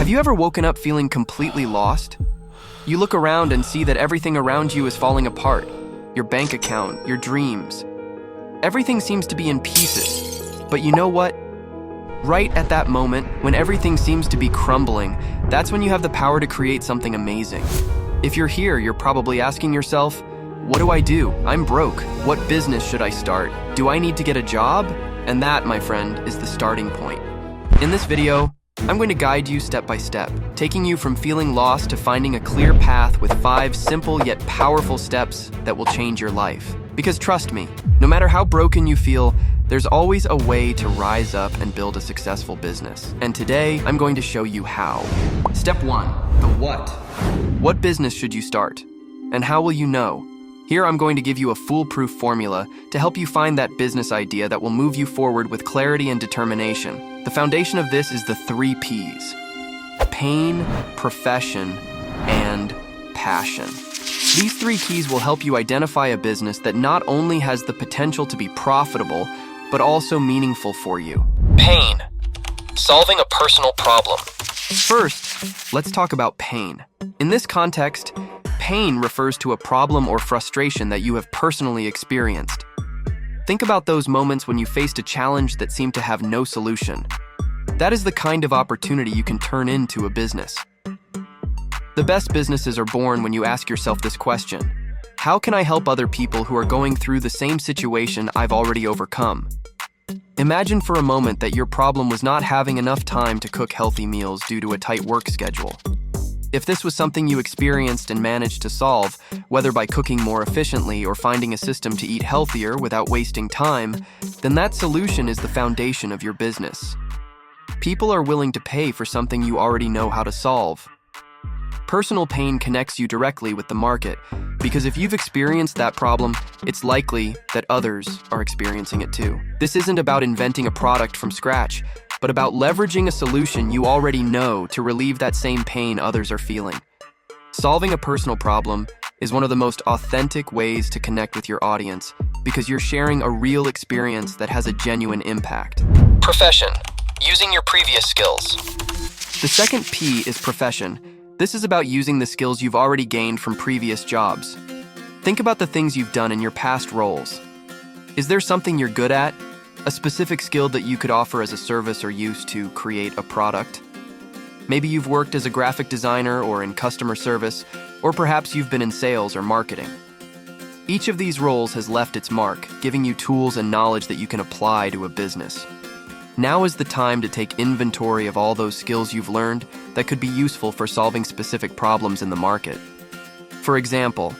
Have you ever woken up feeling completely lost? You look around and see that everything around you is falling apart. Your bank account, your dreams. Everything seems to be in pieces. But you know what? Right at that moment, when everything seems to be crumbling, that's when you have the power to create something amazing. If you're here, you're probably asking yourself, what do I do? I'm broke. What business should I start? Do I need to get a job? And that, my friend, is the starting point. In this video, I'm going to guide you step by step, taking you from feeling lost to finding a clear path with 5 simple yet powerful steps that will change your life. Because trust me, no matter how broken you feel, there's always a way to rise up and build a successful business. And today, I'm going to show you how. Step 1, the what. What business should you start? And how will you know? Here I'm going to give you a foolproof formula to help you find that business idea that will move you forward with clarity and determination. The foundation of this is the 3 P's: pain, profession, and passion. These 3 keys will help you identify a business that not only has the potential to be profitable, but also meaningful for you. Pain. Solving a personal problem. First, let's talk about pain. In this context, pain refers to a problem or frustration that you have personally experienced. Think about those moments when you faced a challenge that seemed to have no solution. That is the kind of opportunity you can turn into a business. The best businesses are born when you ask yourself this question: how can I help other people who are going through the same situation I've already overcome? Imagine for a moment that your problem was not having enough time to cook healthy meals due to a tight work schedule. If this was something you experienced and managed to solve, whether by cooking more efficiently or finding a system to eat healthier without wasting time, then that solution is the foundation of your business. People are willing to pay for something you already know how to solve. Personal pain connects you directly with the market, because if you've experienced that problem, it's likely that others are experiencing it too. This isn't about inventing a product from scratch, but about leveraging a solution you already know to relieve that same pain others are feeling. Solving a personal problem is one of the most authentic ways to connect with your audience, because you're sharing a real experience that has a genuine impact. Profession. Using your previous skills. The second P is profession. This is about using the skills you've already gained from previous jobs. Think about the things you've done in your past roles. Is there something you're good at? A specific skill that you could offer as a service or use to create a product? Maybe you've worked as a graphic designer or in customer service, or perhaps you've been in sales or marketing. Each of these roles has left its mark, giving you tools and knowledge that you can apply to a business. Now is the time to take inventory of all those skills you've learned that could be useful for solving specific problems in the market. For example,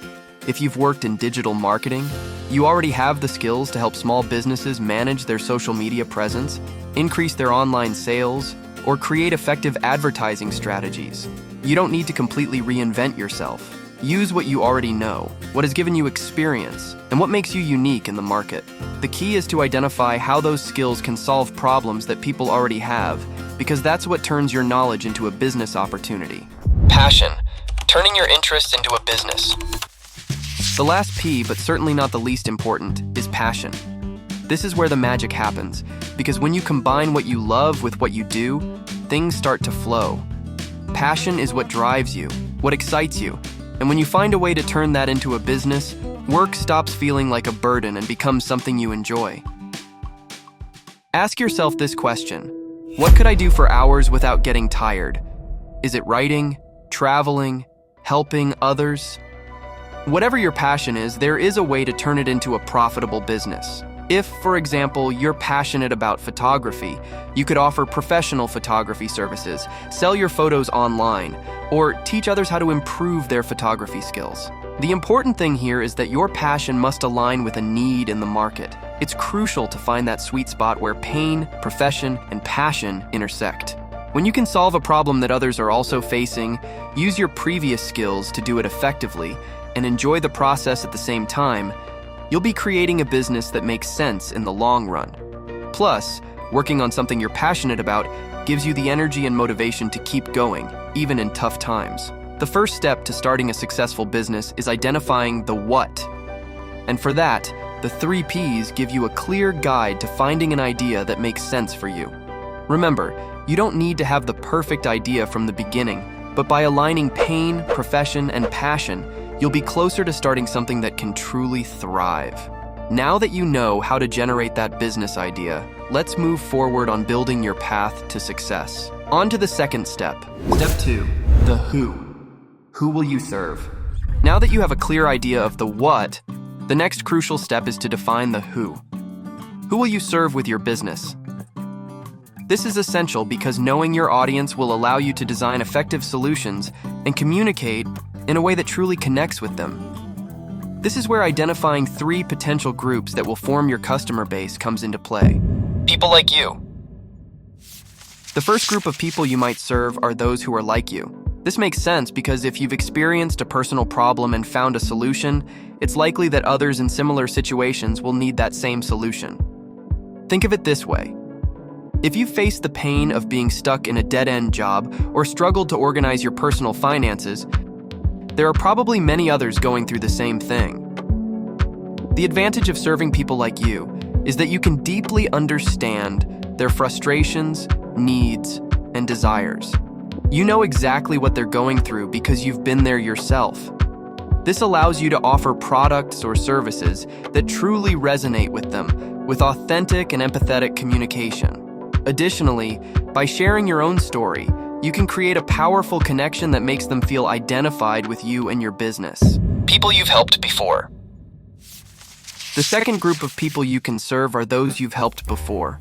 if you've worked in digital marketing, you already have the skills to help small businesses manage their social media presence, increase their online sales, or create effective advertising strategies. You don't need to completely reinvent yourself. Use what you already know, what has given you experience, and what makes you unique in the market. The key is to identify how those skills can solve problems that people already have, because that's what turns your knowledge into a business opportunity. Passion. Turning your interests into a business. The last P, but certainly not the least important, is passion. This is where the magic happens, because when you combine what you love with what you do, things start to flow. Passion is what drives you, what excites you, and when you find a way to turn that into a business, work stops feeling like a burden and becomes something you enjoy. Ask yourself this question: what could I do for hours without getting tired? Is it writing, traveling, helping others? Whatever your passion is, there is a way to turn it into a profitable business. If, for example, you're passionate about photography, you could offer professional photography services, sell your photos online, or teach others how to improve their photography skills. The important thing here is that your passion must align with a need in the market. It's crucial to find that sweet spot where pain, profession, and passion intersect. When you can solve a problem that others are also facing, use your previous skills to do it effectively, and enjoy the process at the same time, you'll be creating a business that makes sense in the long run. Plus, working on something you're passionate about gives you the energy and motivation to keep going, even in tough times. The first step to starting a successful business is identifying the what. And for that, the 3 Ps give you a clear guide to finding an idea that makes sense for you. Remember, You don't need to have the perfect idea from the beginning, but by aligning pain, profession, and passion, you'll be closer to starting something that can truly thrive. Now that you know how to generate that business idea, let's move forward on building your path to success. On to the second step. Step 2, the who. Who will you serve? Now that you have a clear idea of the what, the next crucial step is to define the who. Who will you serve with your business? This is essential because knowing your audience will allow you to design effective solutions and communicate in a way that truly connects with them. This is where identifying 3 potential groups that will form your customer base comes into play. People like you. The first group of people you might serve are those who are like you. This makes sense because if you've experienced a personal problem and found a solution, it's likely that others in similar situations will need that same solution. Think of it this way. If you've faced the pain of being stuck in a dead-end job or struggled to organize your personal finances, there are probably many others going through the same thing. The advantage of serving people like you is that you can deeply understand their frustrations, needs, and desires. You know exactly what they're going through because you've been there yourself. This allows you to offer products or services that truly resonate with them with authentic and empathetic communication. Additionally, by sharing your own story, you can create a powerful connection that makes them feel identified with you and your business. People you've helped before. The second group of people you can serve are those you've helped before.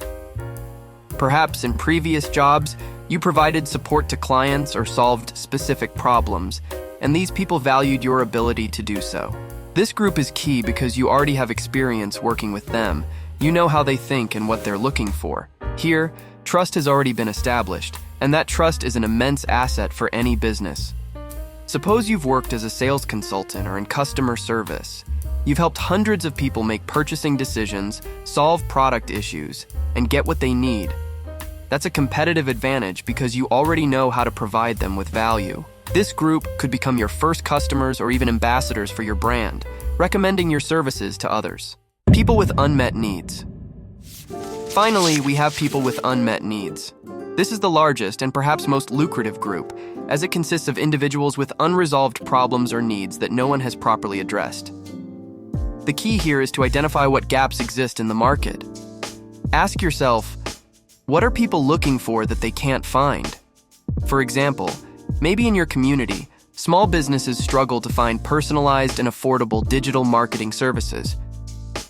Perhaps in previous jobs, you provided support to clients or solved specific problems, and these people valued your ability to do so. This group is key because you already have experience working with them. You know how they think and what they're looking for. Here, trust has already been established, and that trust is an immense asset for any business. Suppose you've worked as a sales consultant or in customer service. You've helped hundreds of people make purchasing decisions, solve product issues, and get what they need. That's a competitive advantage because you already know how to provide them with value. This group could become your first customers or even ambassadors for your brand, recommending your services to others. People with unmet needs. Finally, we have people with unmet needs. This is the largest and perhaps most lucrative group, as it consists of individuals with unresolved problems or needs that no one has properly addressed. The key here is to identify what gaps exist in the market. Ask yourself, what are people looking for that they can't find? For example, maybe in your community, small businesses struggle to find personalized and affordable digital marketing services.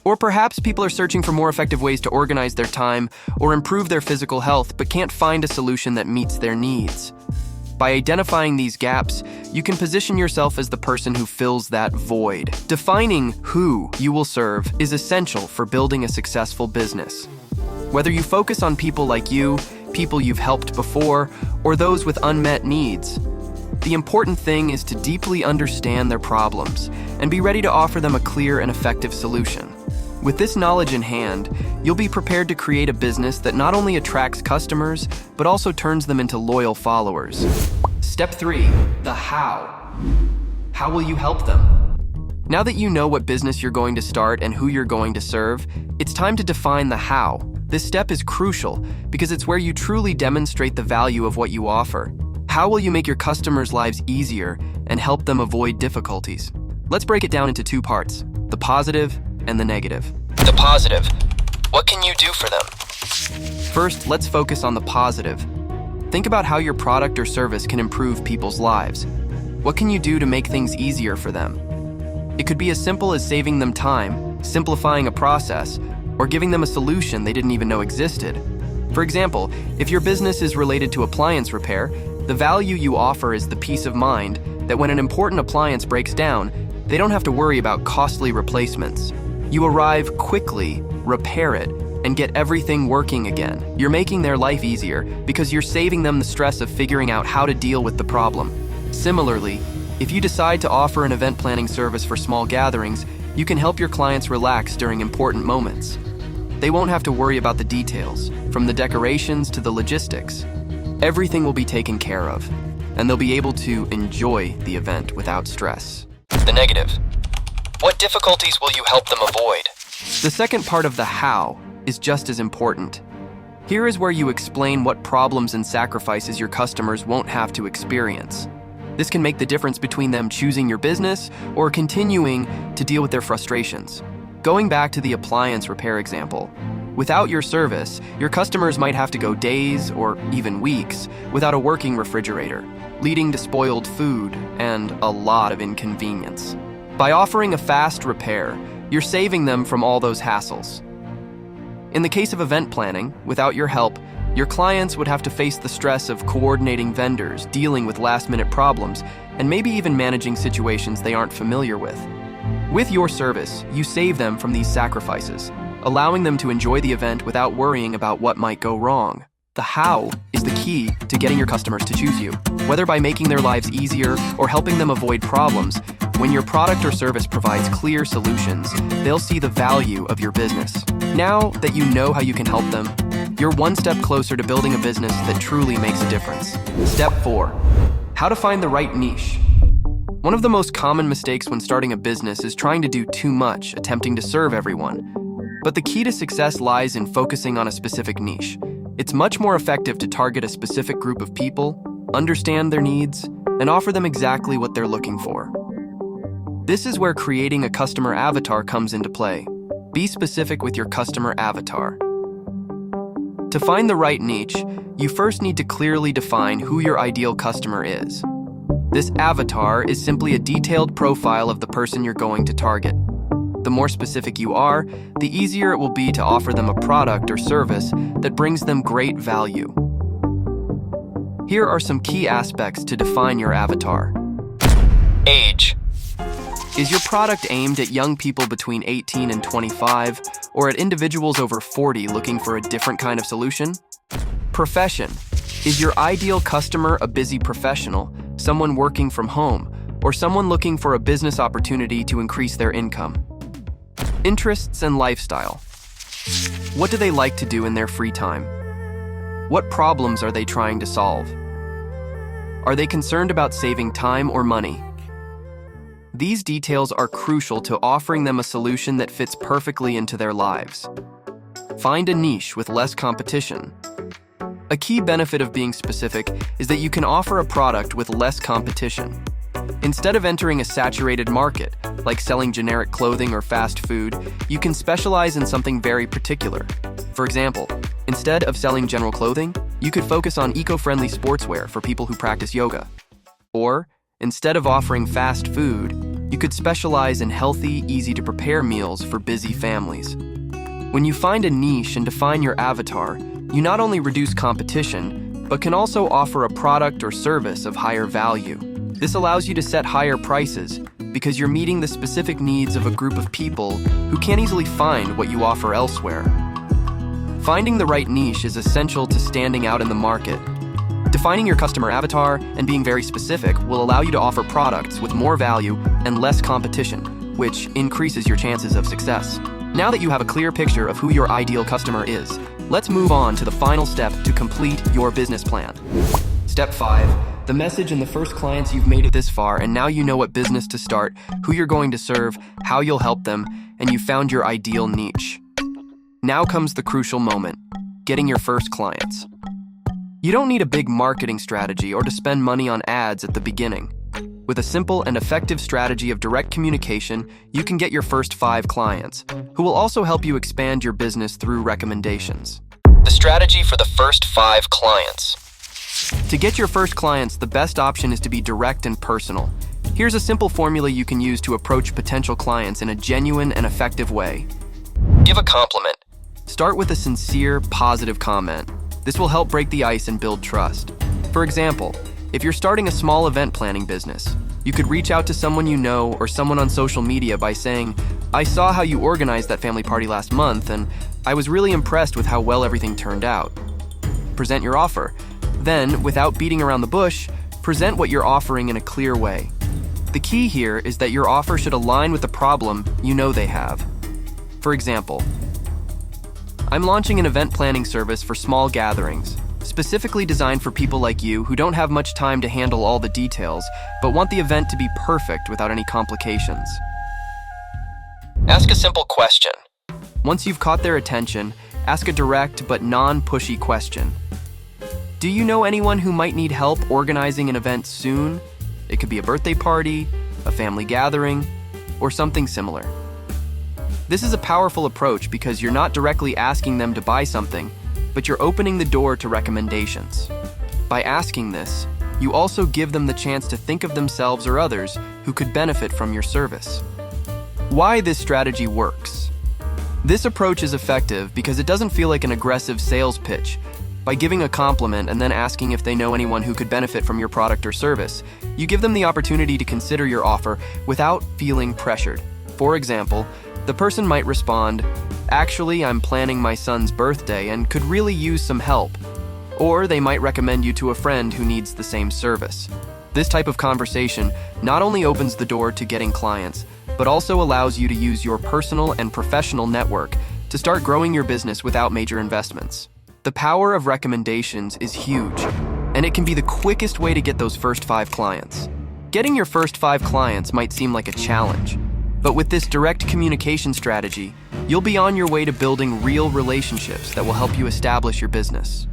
Or perhaps people are searching for more effective ways to organize their time or improve their physical health but can't find a solution that meets their needs. By identifying these gaps, you can position yourself as the person who fills that void. Defining who you will serve is essential for building a successful business. Whether you focus on people like you, people you've helped before, or those with unmet needs, the important thing is to deeply understand their problems and be ready to offer them a clear and effective solution. With this knowledge in hand, you'll be prepared to create a business that not only attracts customers, but also turns them into loyal followers. Step 3, the how. How will you help them? Now that you know what business you're going to start and who you're going to serve, it's time to define the how. This step is crucial because it's where you truly demonstrate the value of what you offer. How will you make your customers' lives easier and help them avoid difficulties? Let's break it down into 2 parts, the positive and the negative. The positive. What can you do for them? First, let's focus on the positive. Think about how your product or service can improve people's lives. What can you do to make things easier for them? It could be as simple as saving them time, simplifying a process, or giving them a solution they didn't even know existed. For example, if your business is related to appliance repair, the value you offer is the peace of mind that when an important appliance breaks down, they don't have to worry about costly replacements. You arrive quickly, repair it, and get everything working again. You're making their life easier because you're saving them the stress of figuring out how to deal with the problem. Similarly, if you decide to offer an event planning service for small gatherings, you can help your clients relax during important moments. They won't have to worry about the details, from the decorations to the logistics. Everything will be taken care of, and they'll be able to enjoy the event without stress. The negative. What difficulties will you help them avoid? The second part of the how is just as important. Here is where you explain what problems and sacrifices your customers won't have to experience. This can make the difference between them choosing your business or continuing to deal with their frustrations. Going back to the appliance repair example, without your service, your customers might have to go days or even weeks without a working refrigerator, leading to spoiled food and a lot of inconvenience. By offering a fast repair, you're saving them from all those hassles. In the case of event planning, without your help, your clients would have to face the stress of coordinating vendors, dealing with last-minute problems, and maybe even managing situations they aren't familiar with. With your service, you save them from these sacrifices, allowing them to enjoy the event without worrying about what might go wrong. The how is the key to getting your customers to choose you. Whether by making their lives easier or helping them avoid problems, when your product or service provides clear solutions, they'll see the value of your business. Now that you know how you can help them, you're one step closer to building a business that truly makes a difference. Step 4. How to find the right niche. One of the most common mistakes when starting a business is trying to do too much, attempting to serve everyone. But the key to success lies in focusing on a specific niche. It's much more effective to target a specific group of people, understand their needs, and offer them exactly what they're looking for. This is where creating a customer avatar comes into play. Be specific with your customer avatar. To find the right niche, you first need to clearly define who your ideal customer is. This avatar is simply a detailed profile of the person you're going to target. The more specific you are, the easier it will be to offer them a product or service that brings them great value. Here are some key aspects to define your avatar. Age. Is your product aimed at young people between 18 and 25, or at individuals over 40 looking for a different kind of solution? Profession. Is your ideal customer a busy professional, someone working from home, or someone looking for a business opportunity to increase their income? Interests and lifestyle. What do they like to do in their free time? What problems are they trying to solve? Are they concerned about saving time or money? These details are crucial to offering them a solution that fits perfectly into their lives. Find a niche with less competition. A key benefit of being specific is that you can offer a product with less competition. Instead of entering a saturated market, like selling generic clothing or fast food, you can specialize in something very particular. For example, instead of selling general clothing, you could focus on eco-friendly sportswear for people who practice yoga. Or, instead of offering fast food, you could specialize in healthy, easy-to-prepare meals for busy families. When you find a niche and define your avatar, you not only reduce competition, but can also offer a product or service of higher value. This allows you to set higher prices because you're meeting the specific needs of a group of people who can't easily find what you offer elsewhere. Finding the right niche is essential to standing out in the market. Defining your customer avatar and being very specific will allow you to offer products with more value and less competition, which increases your chances of success. Now that you have a clear picture of who your ideal customer is, let's move on to the final step to complete your business plan. Step 5. The message and the first clients you've made it this far, and now you know what business to start, who you're going to serve, how you'll help them, and you found your ideal niche. Now comes the crucial moment, getting your first clients. You don't need a big marketing strategy or to spend money on ads at the beginning. With a simple and effective strategy of direct communication, you can get your first 5 clients, who will also help you expand your business through recommendations. The strategy for the first 5 clients. To get your first clients, the best option is to be direct and personal. Here's a simple formula you can use to approach potential clients in a genuine and effective way. Give a compliment. Start with a sincere, positive comment. This will help break the ice and build trust. For example, if you're starting a small event planning business, you could reach out to someone you know or someone on social media by saying, "I saw how you organized that family party last month, and I was really impressed with how well everything turned out." Present your offer. Then, without beating around the bush, present what you're offering in a clear way. The key here is that your offer should align with the problem you know they have. For example, I'm launching an event planning service for small gatherings, specifically designed for people like you who don't have much time to handle all the details, but want the event to be perfect without any complications. Ask a simple question. Once you've caught their attention, Ask a direct but non-pushy question. Do you know anyone who might need help organizing an event soon? It could be a birthday party, a family gathering, or something similar. This is a powerful approach because you're not directly asking them to buy something, but you're opening the door to recommendations. By asking this, you also give them the chance to think of themselves or others who could benefit from your service. Why this strategy works. This approach is effective because it doesn't feel like an aggressive sales pitch. By giving a compliment and then asking if they know anyone who could benefit from your product or service, you give them the opportunity to consider your offer without feeling pressured. For example, the person might respond, "Actually, I'm planning my son's birthday and could really use some help." Or they might recommend you to a friend who needs the same service. This type of conversation not only opens the door to getting clients, but also allows you to use your personal and professional network to start growing your business without major investments. The power of recommendations is huge, and it can be the quickest way to get those first 5 clients. Getting your first 5 clients might seem like a challenge, but with this direct communication strategy, you'll be on your way to building real relationships that will help you establish your business.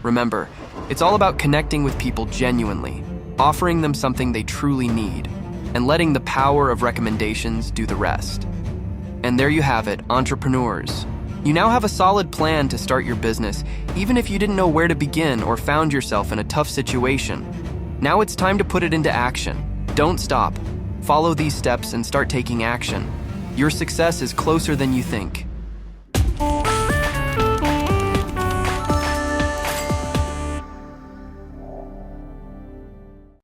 Remember, it's all about connecting with people genuinely, offering them something they truly need, and letting the power of recommendations do the rest. And there you have it, entrepreneurs. You now have a solid plan to start your business, even if you didn't know where to begin or found yourself in a tough situation. Now it's time to put it into action. Don't stop. Follow these steps and start taking action. Your success is closer than you think.